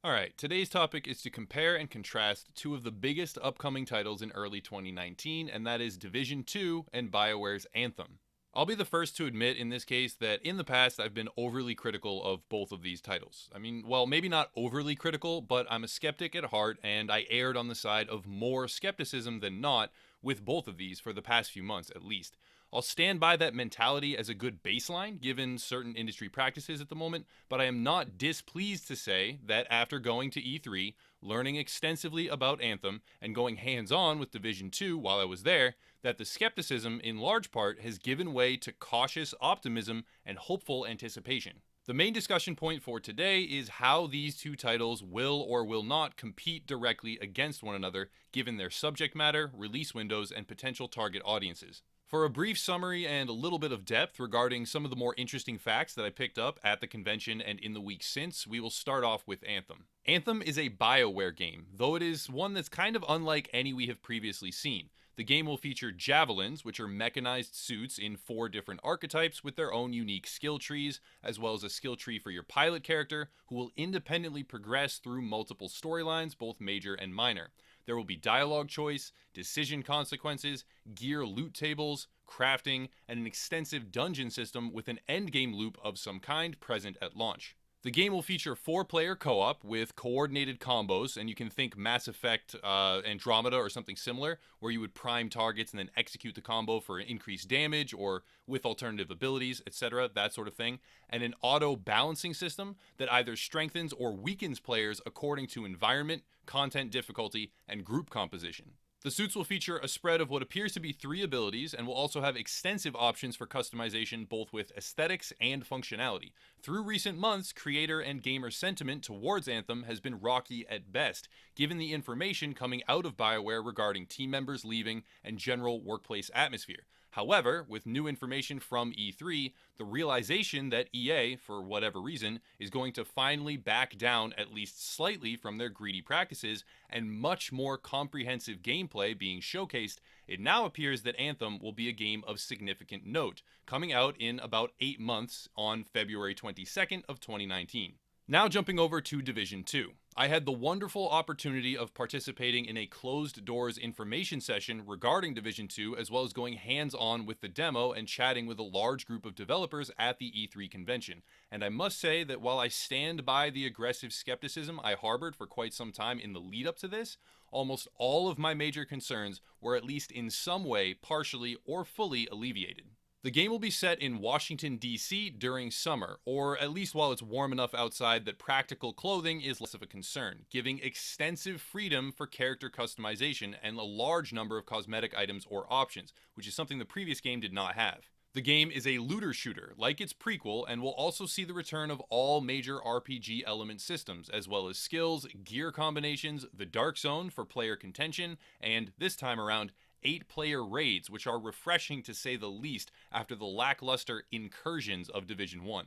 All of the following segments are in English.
Alright, today's topic is to compare and contrast two of the biggest upcoming titles in early 2019, and that is Division 2 and BioWare's Anthem. I'll be the first to admit in this case that in the past I've been overly critical of both of these titles. I mean, well, maybe not overly critical, but I'm a skeptic at heart, and I erred on the side of more skepticism than not with both of these for the past few months at least. I'll stand by that mentality as a good baseline given certain industry practices at the moment, but I am not displeased to say that after going to E3, learning extensively about Anthem, and going hands on with Division 2 while I was there, that the skepticism in large part has given way to cautious optimism and hopeful anticipation. The main discussion point for today is how these two titles will or will not compete directly against one another given their subject matter, release windows, and potential target audiences. For a brief summary and a little bit of depth regarding some of the more interesting facts that I picked up at the convention and in the weeks since, we will start off with Anthem. Anthem is a BioWare game, though it is one that's kind of unlike any we have previously seen. The game will feature javelins, which are mechanized suits in 4 different archetypes with their own unique skill trees, as well as a skill tree for your pilot character, who will independently progress through multiple storylines, both major and minor. There will be dialogue choice, decision consequences, gear loot tables, crafting, and an extensive dungeon system with an endgame loop of some kind present at launch. The game will feature 4-player co-op with coordinated combos, and you can think Mass Effect Andromeda or something similar, where you would prime targets and then execute the combo for increased damage or with alternative abilities, etc., that sort of thing, and an auto-balancing system that either strengthens or weakens players according to environment, content difficulty, and group composition. The suits will feature a spread of what appears to be 3 abilities and will also have extensive options for customization both with aesthetics and functionality. Through recent months, creator and gamer sentiment towards Anthem has been rocky at best, given the information coming out of BioWare regarding team members leaving and general workplace atmosphere. However, with new information from E3, the realization that EA, for whatever reason, is going to finally back down at least slightly from their greedy practices and much more comprehensive gameplay being showcased, it now appears that Anthem will be a game of significant note, coming out in about 8 months on February 22nd of 2019. Now jumping over to Division 2. I had the wonderful opportunity of participating in a closed doors information session regarding Division 2, as well as going hands-on with the demo and chatting with a large group of developers at the E3 convention. And I must say that while I stand by the aggressive skepticism I harbored for quite some time in the lead up to this, almost all of my major concerns were at least in some way partially or fully alleviated. The game will be set in Washington, D.C. during summer, or at least while it's warm enough outside that practical clothing is less of a concern, giving extensive freedom for character customization and a large number of cosmetic items or options, which is something the previous game did not have. The game is a looter shooter, like its prequel, and will also see the return of all major RPG element systems, as well as skills, gear combinations, the Dark Zone for player contention, and, this time around, 8-player raids, which are refreshing to say the least after the lackluster incursions of Division 1.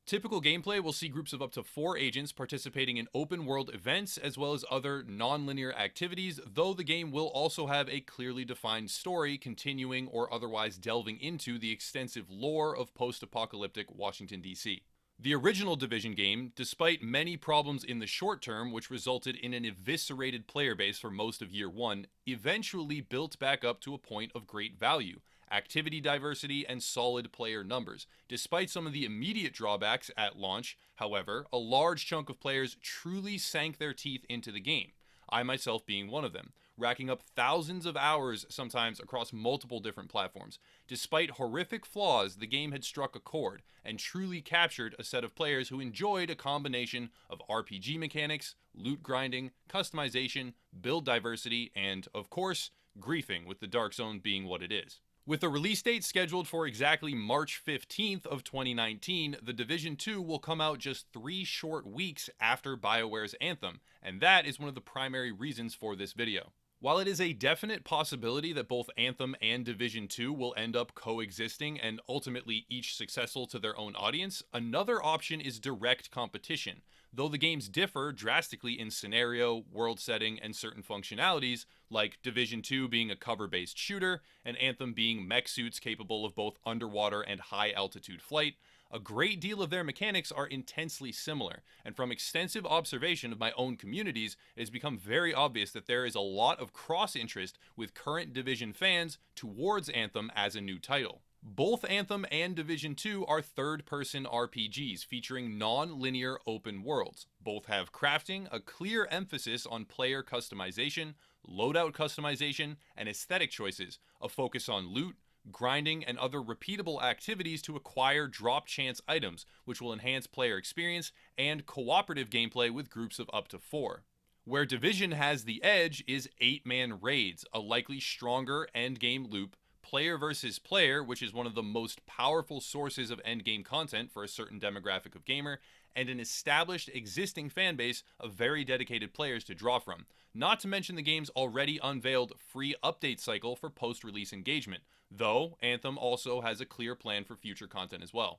Typical gameplay will see groups of up to 4 agents participating in open world events as well as other non-linear activities, though the game will also have a clearly defined story continuing or otherwise delving into the extensive lore of post-apocalyptic Washington, D.C. The original Division game, despite many problems in the short term which resulted in an eviscerated player base for most of year 1, eventually built back up to a point of great value, activity diversity, and solid player numbers. Despite some of the immediate drawbacks at launch, however, a large chunk of players truly sank their teeth into the game, I myself being one of them, racking up thousands of hours sometimes across multiple different platforms. Despite horrific flaws, the game had struck a chord and truly captured a set of players who enjoyed a combination of RPG mechanics, loot grinding, customization, build diversity, and, of course, griefing, with the Dark Zone being what it is. With a release date scheduled for exactly March 15th of 2019, The Division 2 will come out just 3 short weeks after BioWare's Anthem, and that is one of the primary reasons for this video. While it is a definite possibility that both Anthem and Division 2 will end up coexisting and ultimately each successful to their own audience, another option is direct competition. Though the games differ drastically in scenario, world setting, and certain functionalities, like Division 2 being a cover-based shooter, and Anthem being mech suits capable of both underwater and high-altitude flight. A great deal of their mechanics are intensely similar, and from extensive observation of my own communities, it has become very obvious that there is a lot of cross-interest with current Division fans towards Anthem as a new title. Both Anthem and Division 2 are third-person RPGs featuring non-linear open worlds. Both have crafting, a clear emphasis on player customization, loadout customization, and aesthetic choices, a focus on loot, grinding, and other repeatable activities to acquire drop chance items, which will enhance player experience, and cooperative gameplay with groups of up to 4. Where Division has the edge is 8-man raids, a likely stronger endgame loop, player versus player, which is one of the most powerful sources of endgame content for a certain demographic of gamer, and an established existing fanbase of very dedicated players to draw from, not to mention the game's already unveiled free update cycle for post-release engagement, though Anthem also has a clear plan for future content as well.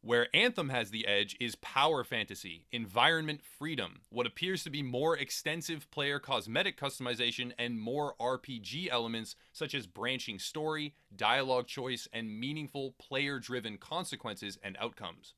Where Anthem has the edge is power fantasy, environment freedom, what appears to be more extensive player cosmetic customization, and more RPG elements such as branching story, dialogue choice, and meaningful player-driven consequences and outcomes.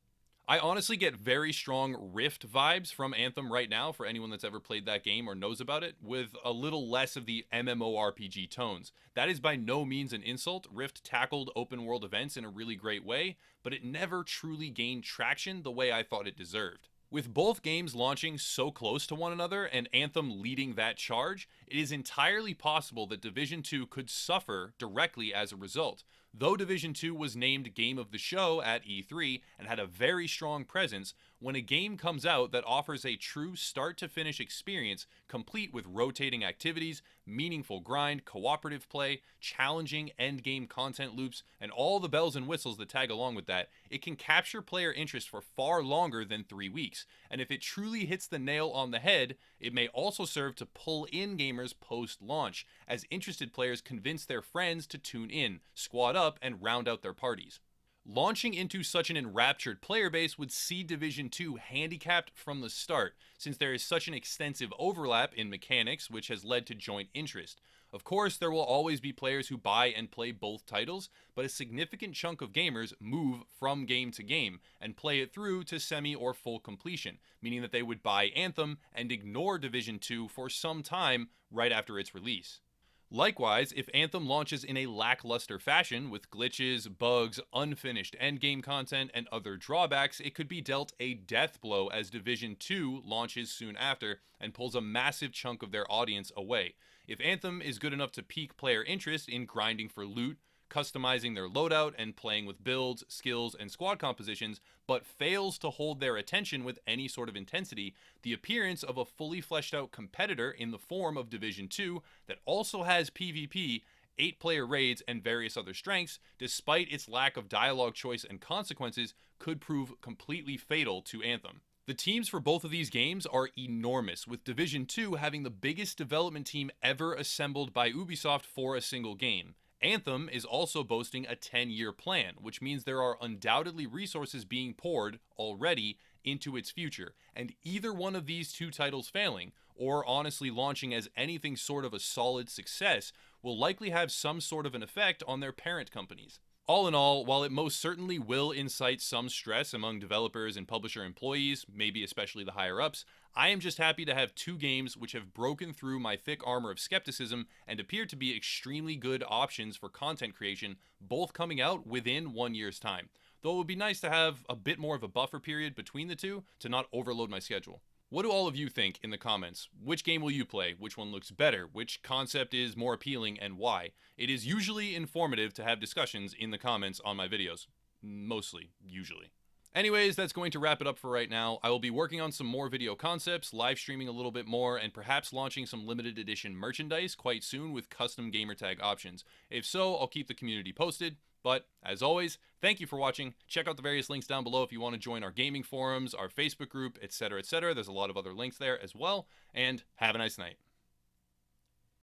I honestly get very strong Rift vibes from Anthem right now for anyone that's ever played that game or knows about it, with a little less of the MMORPG tones. That is by no means an insult. Rift tackled open world events in a really great way, but it never truly gained traction the way I thought it deserved. With both games launching so close to one another and Anthem leading that charge, it is entirely possible that Division 2 could suffer directly as a result. Though Division 2 was named Game of the Show at E3 and had a very strong presence, when a game comes out that offers a true start-to-finish experience, complete with rotating activities, meaningful grind, cooperative play, challenging endgame content loops, and all the bells and whistles that tag along with that, it can capture player interest for far longer than 3 weeks. And if it truly hits the nail on the head, it may also serve to pull in gamers post-launch, as interested players convince their friends to tune in, squad up, and round out their parties. Launching into such an enraptured player base would see Division 2 handicapped from the start, since there is such an extensive overlap in mechanics, which has led to joint interest. Of course, there will always be players who buy and play both titles, but a significant chunk of gamers move from game to game and play it through to semi or full completion, meaning that they would buy Anthem and ignore Division 2 for some time right after its release. Likewise, if Anthem launches in a lackluster fashion with glitches, bugs, unfinished endgame content, and other drawbacks, it could be dealt a death blow as Division 2 launches soon after and pulls a massive chunk of their audience away. If Anthem is good enough to pique player interest in grinding for loot, customizing their loadout, and playing with builds, skills, and squad compositions, but fails to hold their attention with any sort of intensity, the appearance of a fully fleshed out competitor in the form of Division 2 that also has PvP, 8-player raids, and various other strengths, despite its lack of dialogue choice and consequences, could prove completely fatal to Anthem. The teams for both of these games are enormous, with Division 2 having the biggest development team ever assembled by Ubisoft for a single game. Anthem is also boasting a 10-year plan, which means there are undoubtedly resources being poured already into its future, and either one of these two titles failing, or honestly launching as anything sort of a solid success, will likely have some sort of an effect on their parent companies. All in all, while it most certainly will incite some stress among developers and publisher employees, maybe especially the higher-ups, I am just happy to have two games which have broken through my thick armor of skepticism and appear to be extremely good options for content creation, both coming out within 1 year's time. Though it would be nice to have a bit more of a buffer period between the two to not overload my schedule. What do all of you think in the comments? Which game will you play? Which one looks better? Which concept is more appealing and why? It is usually informative to have discussions in the comments on my videos. Mostly, usually. Anyways, that's going to wrap it up for right now. I will be working on some more video concepts, live streaming a little bit more, and perhaps launching some limited edition merchandise quite soon with custom gamertag options. If so, I'll keep the community posted. But, as always, thank you for watching. Check out the various links down below if you want to join our gaming forums, our Facebook group, etc., etc. There's a lot of other links there as well. And have a nice night.